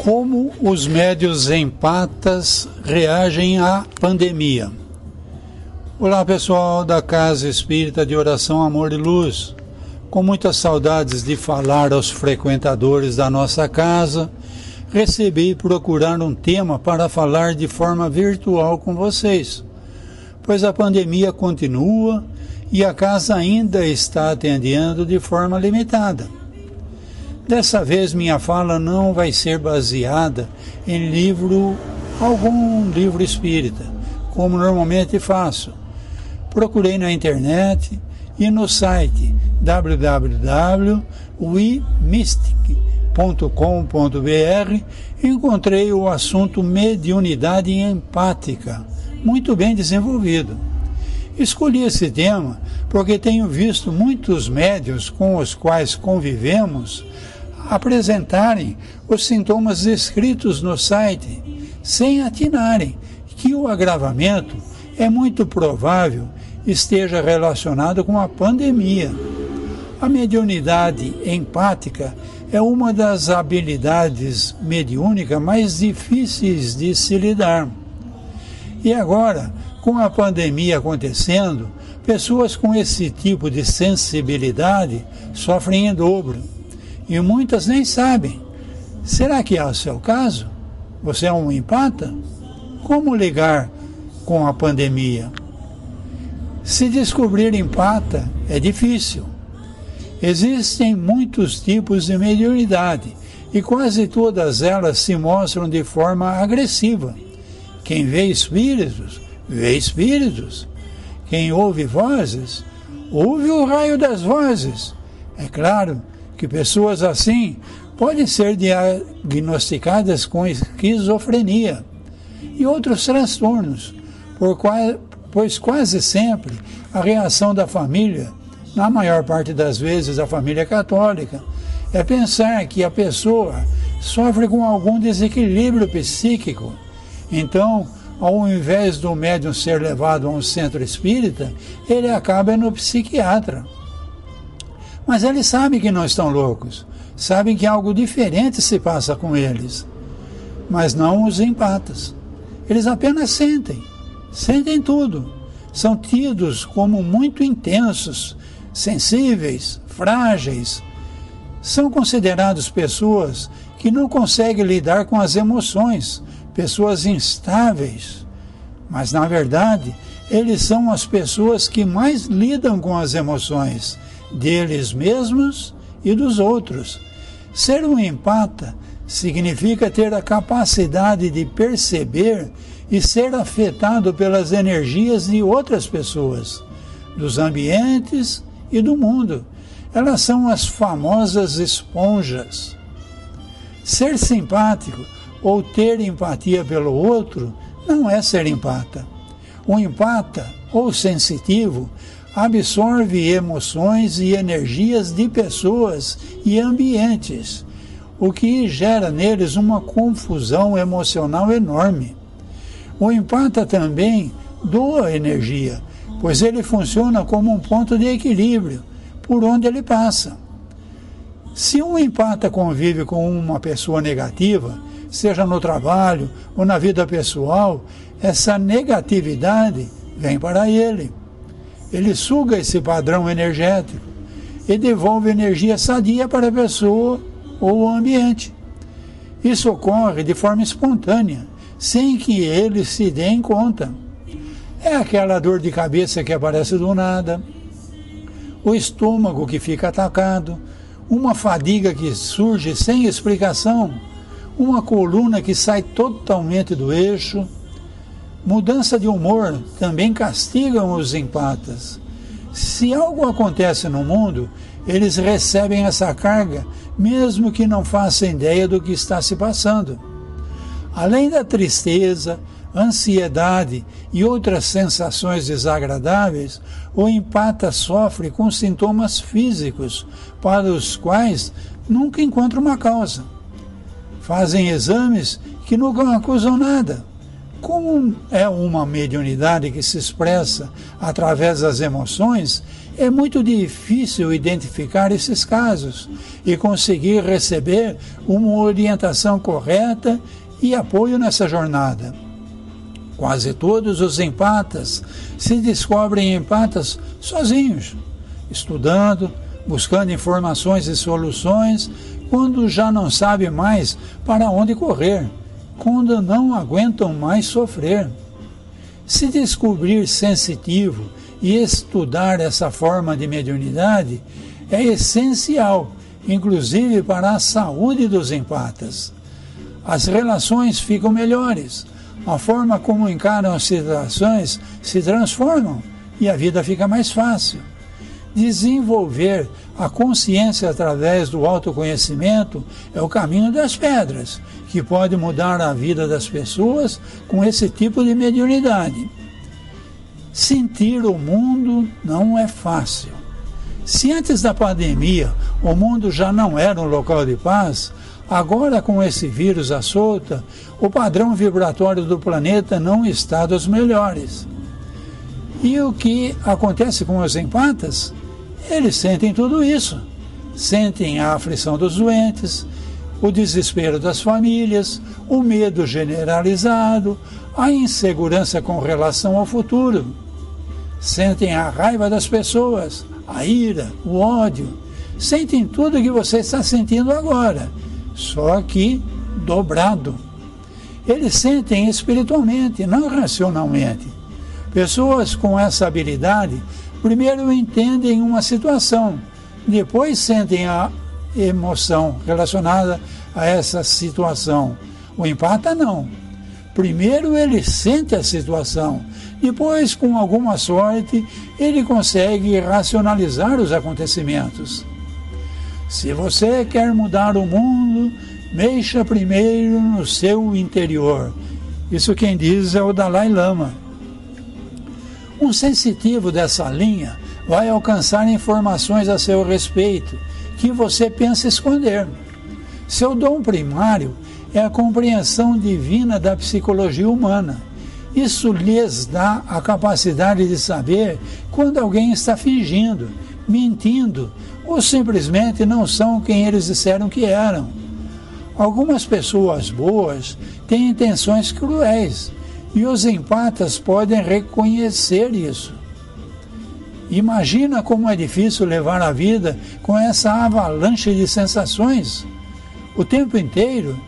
Como os médiuns empatas reagem à pandemia? Olá pessoal da Casa Espírita de Oração, Amor e Luz. Com muitas saudades de falar aos frequentadores da nossa casa, recebi procurar um tema para falar de forma virtual com vocês, pois a pandemia continua e a casa ainda está atendendo de forma limitada. Dessa vez minha fala não vai ser baseada em algum livro espírita, como normalmente faço. Procurei na internet e no site www.wemystic.com.br encontrei o assunto mediunidade empática, muito bem desenvolvido. Escolhi esse tema porque tenho visto muitos médiuns com os quais convivemos apresentarem os sintomas descritos no site, sem atinarem que o agravamento é muito provável esteja relacionado com a pandemia. A mediunidade empática é uma das habilidades mediúnicas mais difíceis de se lidar. E agora, com a pandemia acontecendo, pessoas com esse tipo de sensibilidade sofrem em dobro. E muitas nem sabem. Será que é o seu caso? Você é um empata? Como lidar com a pandemia? Se descobrir empata é difícil. Existem muitos tipos de mediunidade e quase todas elas se mostram de forma agressiva. Quem vê espíritos, vê espíritos. Quem ouve vozes, ouve o raio das vozes. É claro que pessoas assim podem ser diagnosticadas com esquizofrenia e outros transtornos, pois quase sempre a reação da família, na maior parte das vezes a família católica, é pensar que a pessoa sofre com algum desequilíbrio psíquico. Então, ao invés do médium ser levado a um centro espírita, ele acaba no psiquiatra. Mas eles sabem que não estão loucos, sabem que algo diferente se passa com eles, mas não os empatas. Eles apenas sentem tudo. São tidos como muito intensos, sensíveis, frágeis. São considerados pessoas que não conseguem lidar com as emoções, pessoas instáveis. Mas, na verdade, eles são as pessoas que mais lidam com as emoções deles mesmos e dos outros. Ser um empata significa ter a capacidade de perceber e ser afetado pelas energias de outras pessoas, dos ambientes e do mundo. Elas são as famosas esponjas. Ser simpático ou ter empatia pelo outro não é ser empata. O empata ou sensitivo absorve emoções e energias de pessoas e ambientes, o que gera neles uma confusão emocional enorme. O empata também doa energia, pois ele funciona como um ponto de equilíbrio por onde ele passa. Se um empata convive com uma pessoa negativa, seja no trabalho ou na vida pessoal, essa negatividade vem para ele. Ele suga esse padrão energético e devolve energia sadia para a pessoa ou o ambiente. Isso ocorre de forma espontânea, sem que eles se deem conta. É aquela dor de cabeça que aparece do nada, o estômago que fica atacado, uma fadiga que surge sem explicação, uma coluna que sai totalmente do eixo. Mudança de humor também castigam os empatas. Se algo acontece no mundo, eles recebem essa carga, mesmo que não façam ideia do que está se passando. Além da tristeza, ansiedade e outras sensações desagradáveis, o empata sofre com sintomas físicos, para os quais nunca encontra uma causa. Fazem exames que nunca acusam nada. Como é uma mediunidade que se expressa através das emoções, é muito difícil identificar esses casos e conseguir receber uma orientação correta e apoio nessa jornada. Quase todos os empatas se descobrem empatas sozinhos, estudando, buscando informações e soluções, quando já não sabe mais para onde correr, quando não aguentam mais sofrer. Se descobrir sensitivo e estudar essa forma de mediunidade é essencial, inclusive para a saúde dos empatas. As relações ficam melhores, a forma como encaram as situações se transformam e a vida fica mais fácil. Desenvolver a consciência através do autoconhecimento é o caminho das pedras, que pode mudar a vida das pessoas com esse tipo de mediunidade. Sentir o mundo não é fácil. Se antes da pandemia o mundo já não era um local de paz, agora com esse vírus à solta, o padrão vibratório do planeta não está dos melhores. E o que acontece com os empatas? Eles sentem tudo isso. Sentem a aflição dos doentes, o desespero das famílias, o medo generalizado, a insegurança com relação ao futuro. Sentem a raiva das pessoas, a ira, o ódio. Sentem tudo o que você está sentindo agora, só que dobrado. Eles sentem espiritualmente, não racionalmente. Pessoas com essa habilidade primeiro entendem uma situação, depois sentem a emoção relacionada a essa situação. O empata não. Primeiro ele sente a situação, depois, com alguma sorte, ele consegue racionalizar os acontecimentos. Se você quer mudar o mundo, mexa primeiro no seu interior. Isso quem diz é o Dalai Lama. Um sensitivo dessa linha vai alcançar informações a seu respeito que você pensa esconder. Seu dom primário é a compreensão divina da psicologia humana. Isso lhes dá a capacidade de saber quando alguém está fingindo, mentindo ou simplesmente não são quem eles disseram que eram. Algumas pessoas boas têm intenções cruéis e os empatas podem reconhecer isso. Imagina como é difícil levar a vida com essa avalanche de sensações o tempo inteiro.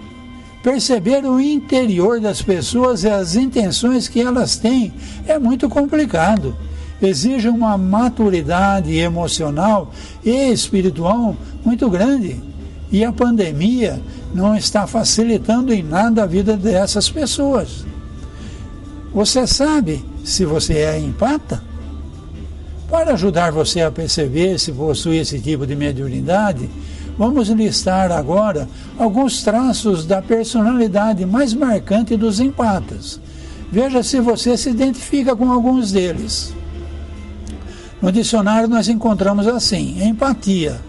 Perceber o interior das pessoas e as intenções que elas têm é muito complicado. Exige uma maturidade emocional e espiritual muito grande. E a pandemia não está facilitando em nada a vida dessas pessoas. Você sabe se você é empata? Para ajudar você a perceber se possui esse tipo de mediunidade, vamos listar agora alguns traços da personalidade mais marcante dos empatas. Veja se você se identifica com alguns deles. No dicionário nós encontramos assim: empatia,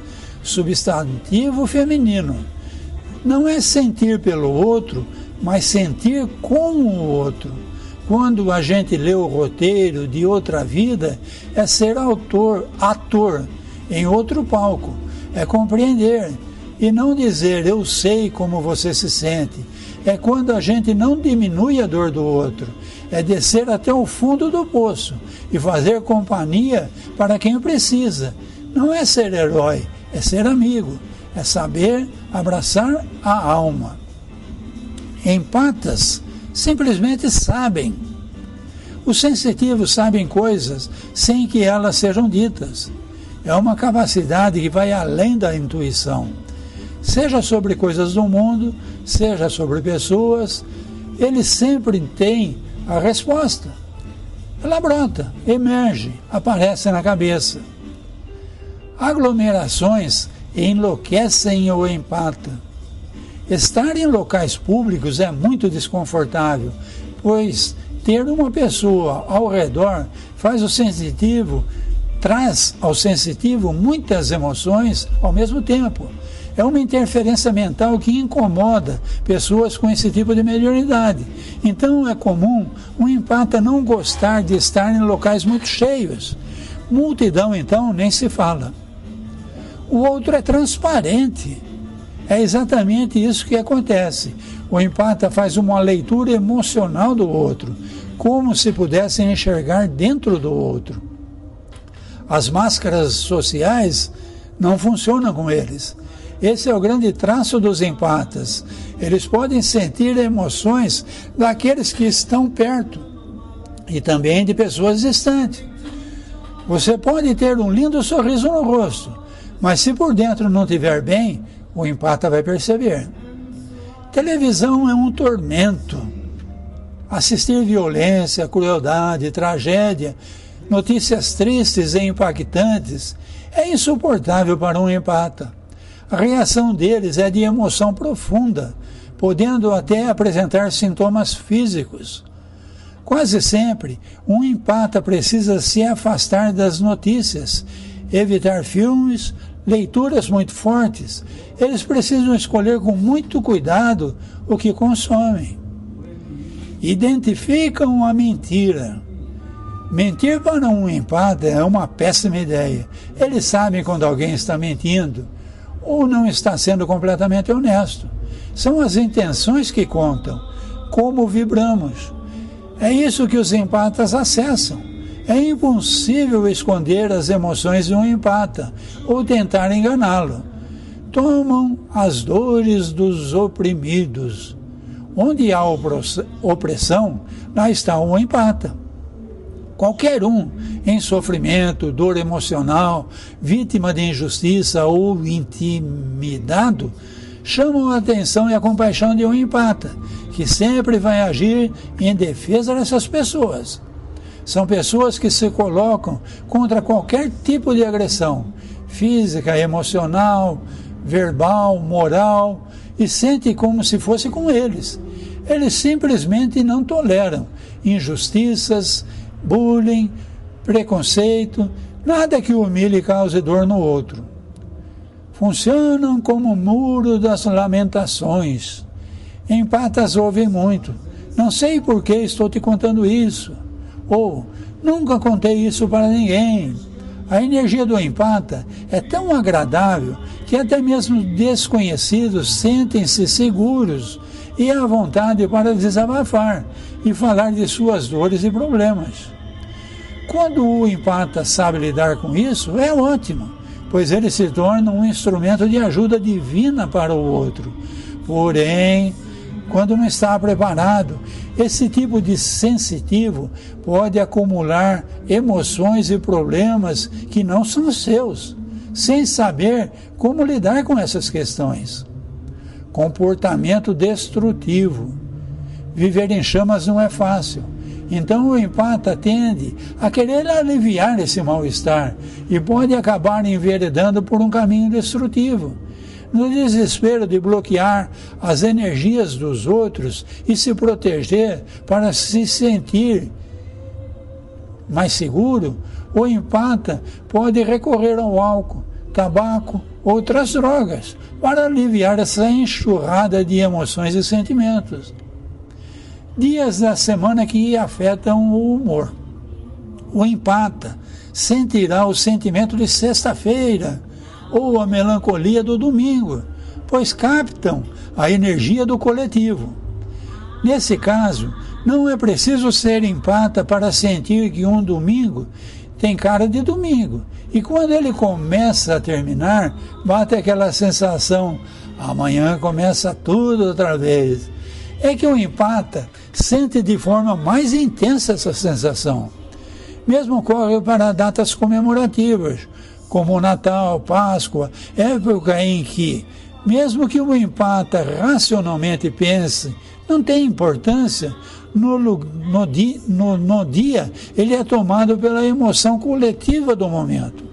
substantivo feminino. Não é sentir pelo outro, mas sentir com o outro. Quando a gente lê o roteiro de outra vida, é ser ator em outro palco. É compreender e não dizer eu sei como você se sente. É quando a gente não diminui a dor do outro. É descer até o fundo do poço e fazer companhia para quem precisa. Não é ser herói, é ser amigo. É saber abraçar a alma. Empatas simplesmente sabem. Os sensitivos sabem coisas sem que elas sejam ditas. É uma capacidade que vai além da intuição. Seja sobre coisas do mundo, seja sobre pessoas, eles sempre têm a resposta. Ela brota, emerge, aparece na cabeça. Aglomerações enlouquecem o empata. Estar em locais públicos é muito desconfortável, pois ter uma pessoa ao redor traz ao sensitivo muitas emoções ao mesmo tempo. é uma interferência mental que incomoda pessoas com esse tipo de mediunidade. Então é comum um empata não gostar de estar em locais muito cheios. Multidão, então, nem se fala. O outro é transparente. É exatamente isso que acontece. O empata faz uma leitura emocional do outro, como se pudesse enxergar dentro do outro. As máscaras sociais não funcionam com eles. Esse é o grande traço dos empatas. Eles podem sentir emoções daqueles que estão perto e também de pessoas distantes. Você pode ter um lindo sorriso no rosto, mas se por dentro não estiver bem, o empata vai perceber. Televisão é um tormento. Assistir violência, crueldade, tragédia, notícias tristes e impactantes é insuportável para um empata. A reação deles é de emoção profunda, podendo até apresentar sintomas físicos. Quase sempre, um empata precisa se afastar das notícias, evitar filmes, leituras muito fortes. Eles precisam escolher com muito cuidado o que consomem. Identificam a mentira. Mentir para um empata é uma péssima ideia. Eles sabem quando alguém está mentindo ou não está sendo completamente honesto. São as intenções que contam, como vibramos. É isso que os empatas acessam. É impossível esconder as emoções de um empata ou tentar enganá-lo. Tomam as dores dos oprimidos. Onde há opressão, lá está o empata. Qualquer um em sofrimento, dor emocional, vítima de injustiça ou intimidado, chamam a atenção e a compaixão de um empata, que sempre vai agir em defesa dessas pessoas. São pessoas que se colocam contra qualquer tipo de agressão, física, emocional, verbal, moral, e sentem como se fosse com eles. Eles simplesmente não toleram injustiças, bullying, preconceito, nada que humilhe e cause dor no outro. Funcionam como o muro das lamentações. Empatas ouvem muito. Não sei por que estou te contando isso. Ou, nunca contei isso para ninguém. A energia do empata é tão agradável que até mesmo desconhecidos sentem-se seguros e à vontade para desabafar e falar de suas dores e problemas. Quando o empata sabe lidar com isso, é ótimo, pois ele se torna um instrumento de ajuda divina para o outro. Porém, quando não está preparado, esse tipo de sensitivo pode acumular emoções e problemas que não são seus, sem saber como lidar com essas questões. Comportamento destrutivo. Viver em chamas não é fácil. Então o empata tende a querer aliviar esse mal-estar e pode acabar enveredando por um caminho destrutivo. No desespero de bloquear as energias dos outros e se proteger para se sentir mais seguro, o empata pode recorrer ao álcool, tabaco, outras drogas, para aliviar essa enxurrada de emoções e sentimentos. Dias da semana que afetam o humor. O empata sentirá o sentimento de sexta-feira ou a melancolia do domingo, pois captam a energia do coletivo. Nesse caso, não é preciso ser empata para sentir que um domingo tem cara de domingo. E quando ele começa a terminar, bate aquela sensação, amanhã começa tudo outra vez. É que o empata sente de forma mais intensa essa sensação. Mesmo ocorre para datas comemorativas, como o Natal, Páscoa, época em que, mesmo que o empata racionalmente pense, não tem importância, no dia ele é tomado pela emoção coletiva do momento.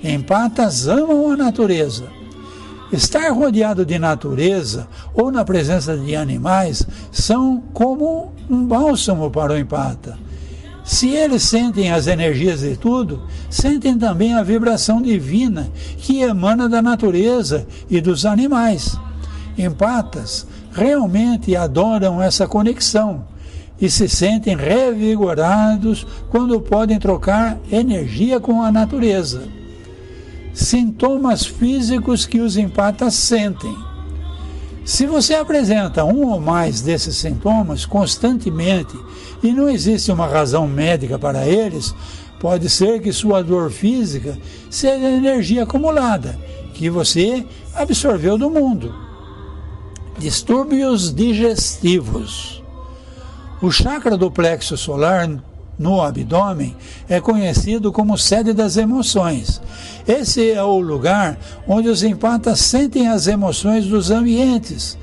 Empatas amam a natureza. Estar rodeado de natureza ou na presença de animais são como um bálsamo para o empata. Se eles sentem as energias de tudo, sentem também a vibração divina que emana da natureza e dos animais. Empatas realmente adoram essa conexão e se sentem revigorados quando podem trocar energia com a natureza. Sintomas físicos que os empatas sentem. Se você apresenta um ou mais desses sintomas constantemente e não existe uma razão médica para eles, pode ser que sua dor física seja energia acumulada, que você absorveu do mundo. Distúrbios digestivos. O chakra do plexo solar no abdômen é conhecido como sede das emoções. Esse é o lugar onde os empatas sentem as emoções dos ambientes,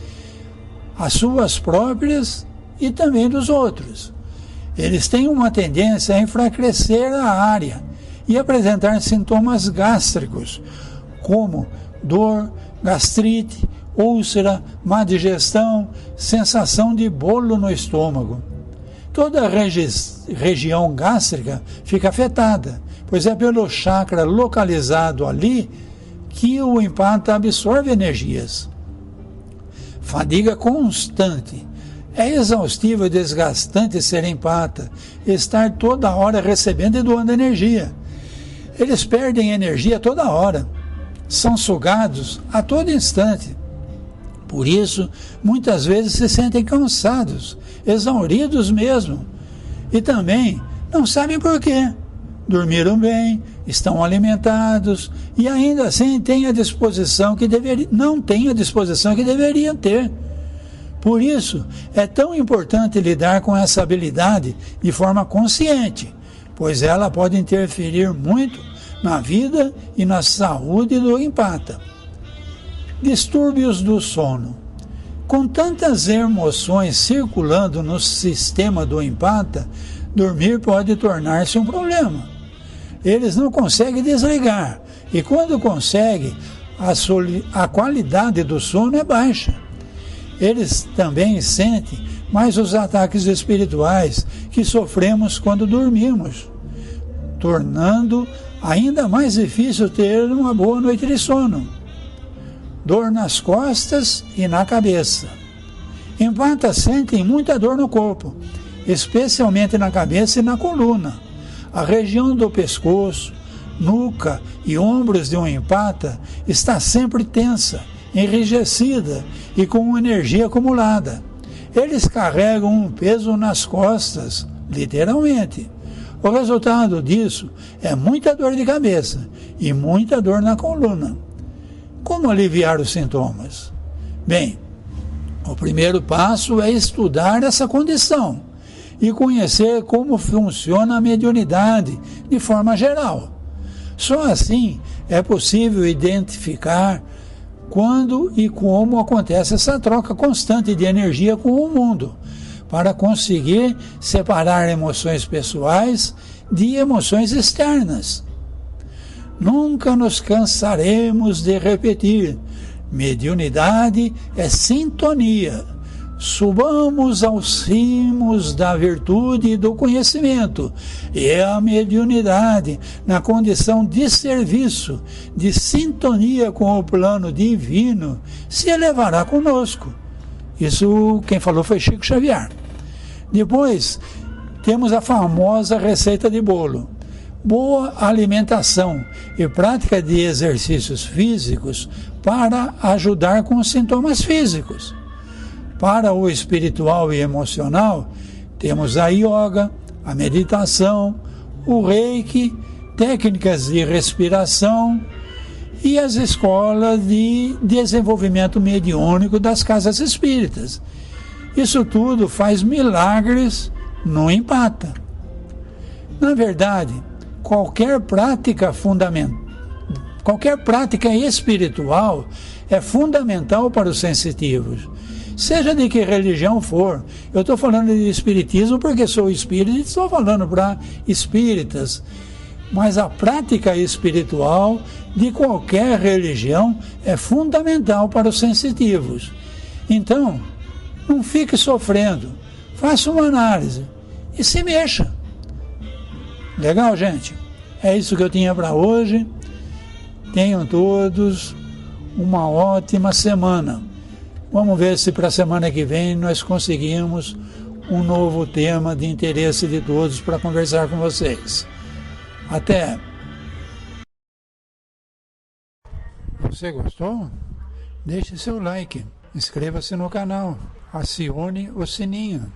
as suas próprias e também dos outros. Eles têm uma tendência a enfraquecer a área e apresentar sintomas gástricos, como dor, gastrite, úlcera, má digestão, sensação de bolo no estômago. Toda a região gástrica fica afetada, pois é pelo chakra localizado ali que o empata absorve energias. Fadiga constante. É exaustivo e desgastante ser empata, estar toda hora recebendo e doando energia. Eles perdem energia toda hora, são sugados a todo instante. Por isso, muitas vezes se sentem cansados, exauridos mesmo. E também não sabem por quê. Dormiram bem, estão alimentados e ainda assim não têm a disposição que deveriam ter. Por isso, é tão importante lidar com essa habilidade de forma consciente, pois ela pode interferir muito na vida e na saúde do empata. Distúrbios do sono. Com tantas emoções circulando no sistema do empata, dormir pode tornar-se um problema. Eles não conseguem desligar, e quando conseguem, a qualidade do sono é baixa. Eles também sentem mais os ataques espirituais que sofremos quando dormimos, tornando ainda mais difícil ter uma boa noite de sono. Dor nas costas e na cabeça. Empatas sentem muita dor no corpo, especialmente na cabeça e na coluna. A região do pescoço, nuca e ombros de um empata está sempre tensa, enrijecida e com energia acumulada. Eles carregam um peso nas costas, literalmente. O resultado disso é muita dor de cabeça e muita dor na coluna. Como aliviar os sintomas? Bem, o primeiro passo é estudar essa condição e conhecer como funciona a mediunidade de forma geral. Só assim é possível identificar quando e como acontece essa troca constante de energia com o mundo, para conseguir separar emoções pessoais de emoções externas. Nunca nos cansaremos de repetir: mediunidade é sintonia. Subamos aos cimos da virtude e do conhecimento, e a mediunidade, na condição de serviço, de sintonia com o plano divino, se elevará conosco. Isso quem falou foi Chico Xavier. Depois, temos a famosa receita de bolo. Boa alimentação e prática de exercícios físicos para ajudar com os sintomas físicos. Para o espiritual e emocional, temos a yoga, a meditação, o reiki, técnicas de respiração e as escolas de desenvolvimento mediúnico das casas espíritas. Isso tudo faz milagres no empata. Na verdade, qualquer prática espiritual é fundamental para os sensitivos. Seja de que religião for. Eu estou falando de espiritismo porque sou espírita e estou falando para espíritas. Mas a prática espiritual de qualquer religião é fundamental para os sensitivos. Então, não fique sofrendo. Faça uma análise e se mexa. Legal, gente? É isso que eu tinha para hoje. Tenham todos uma ótima semana. Vamos ver se para a semana que vem nós conseguimos um novo tema de interesse de todos para conversar com vocês. Até! Você gostou? Deixe seu like, inscreva-se no canal, acione o sininho.